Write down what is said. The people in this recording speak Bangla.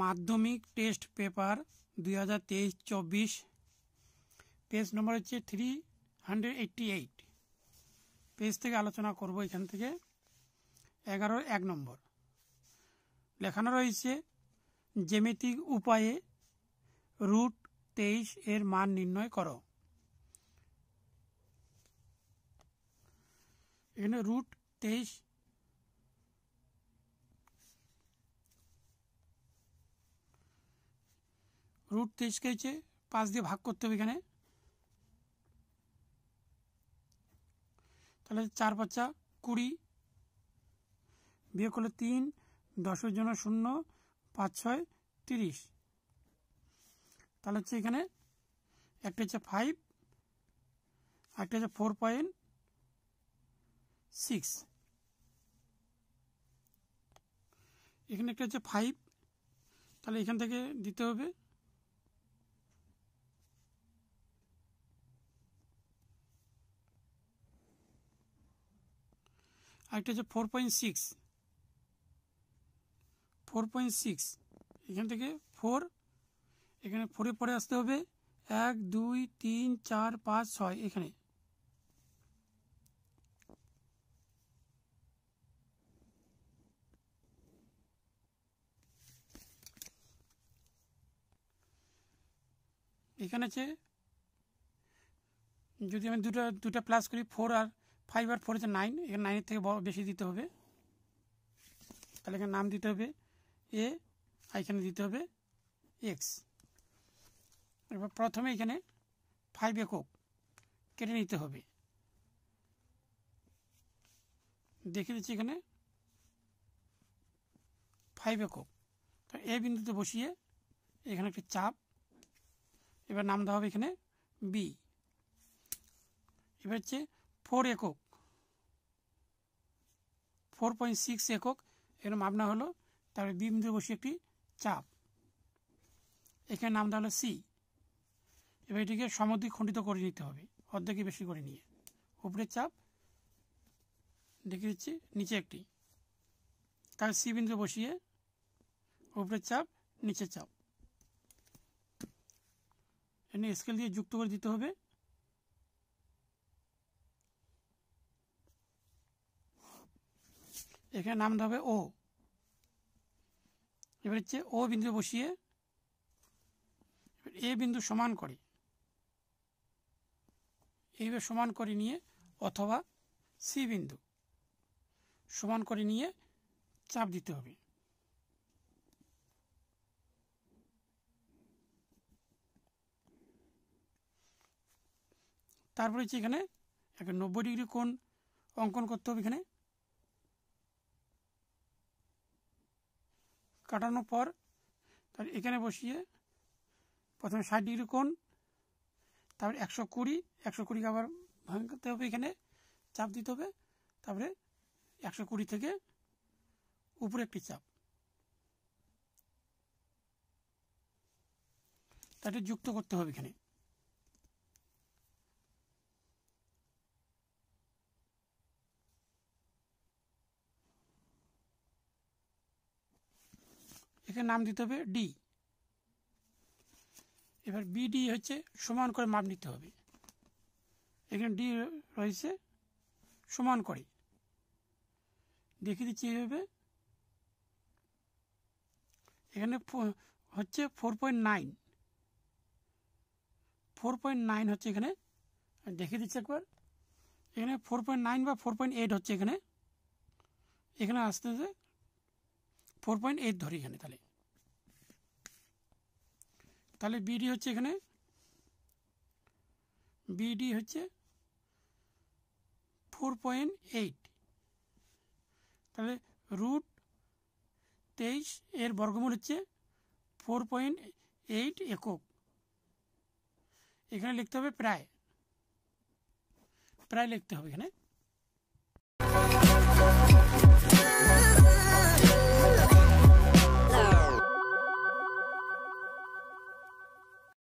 মাধ্যমিক টেস্ট পেপার 2023-24 পেজ নম্বর হচ্ছে 388 পেজ থেকে আলোচনা করব। এখান থেকে 11 নম্বর লেখানো রয়েছে জ্যামিতিক উপায়ে √23 এর মান নির্ণয় করো। এখানে √23 কে হচ্ছে 5 দিয়ে ভাগ করতে হবে। এখানে তাহলে 4 × 5 = 20, বিয়োগ করলে 3, 10 এর জন্য 0, 5 × 6 = 30। তাহলে হচ্ছে এখানে একটা হচ্ছে 5, একটা হচ্ছে 4.6। এখানে একটা হচ্ছে 5, তাহলে এখান থেকে দিতে হবে আরেকটা হচ্ছে 4.6 এখান থেকে 4, এখানে 4 এর পরে আসতে হবে 1, 2, 3, 4, 5, 6। এখানে এখানে আছে, যদি আমি দুটা প্লাস করি 4 আর 5 আর 4 হচ্ছে 9, এখানে 9 এর থেকে বেশি দিতে হবে। তাহলে এখানে নাম দিতে হবে এ, আর এখানে দিতে হবে এক্স। এবার প্রথমে এখানে 5 একক কেটে নিতে হবে। দেখে দিচ্ছি এখানে 5 একক। তো এ বিন্দুতে বসিয়ে এখানে একটি চাপ, এবার নাম দেওয়া হবে এখানে বি। এবার হচ্ছে 4 একক, 4.6 একক এখানে মাপনা হলো। তারপরে বি বিন্দুতে বসিয়ে একটি চাপ, এখানে নাম দেওয়া হলো সি। এবার এটিকে সমদ্বিখ খণ্ডিত করে নিতে হবে, অর্ধেকে বেশি করে নিয়ে। উপরে চাপ দেখে দিচ্ছি, নিচে একটি, তাহলে সি বিন্দুতে বসিয়ে উপরে চাপ, নিচে চাপ, এনে স্কেল দিয়ে যুক্ত করে দিতে হবে। এখানে নাম দেওয়া হবে ও। এবার হচ্ছে ও বিন্দু বসিয়ে এ বিন্দু সমান করে, এইভাবে সমান করে নিয়ে, অথবা সি বিন্দু সমান করে নিয়ে চাপ দিতে হবে। তারপরে হচ্ছে এখানে একটা 90 ডিগ্রি কোণ অঙ্কন করতে হবে। এখানে কাটানোর পর তাহলে এখানে বসিয়ে প্রথমে 60 ডিগ্রি কোণ, তারপরে 120 আবার ভাঙতে হবে, এখানে চাপ দিতে হবে। তারপরে 120 থেকে উপরে একটি চাপ, তাকে যুক্ত করতে হবে। এখানে এখানে নাম দিতে হবে ডি। এবার বিডি হচ্ছে সমান করে মাপ নিতে হবে। এখানে ডি রয়েছে, সমান করে দেখিয়ে দিচ্ছি এইভাবে। এখানে হচ্ছে 4.9 হচ্ছে, এখানে দেখিয়ে দিচ্ছি একবার। এখানে 4.9 বা 4.8 হচ্ছে। এখানে আসতে 4.8 ধরি এখানে। তাহলে বিডি হচ্ছে, এখানে বিডি হচ্ছে 4.8। তাহলে √23 এর বর্গমূল হচ্ছে 4.8 একক। এখানে লিখতে হবে প্রায় লিখতে হবে এখানে।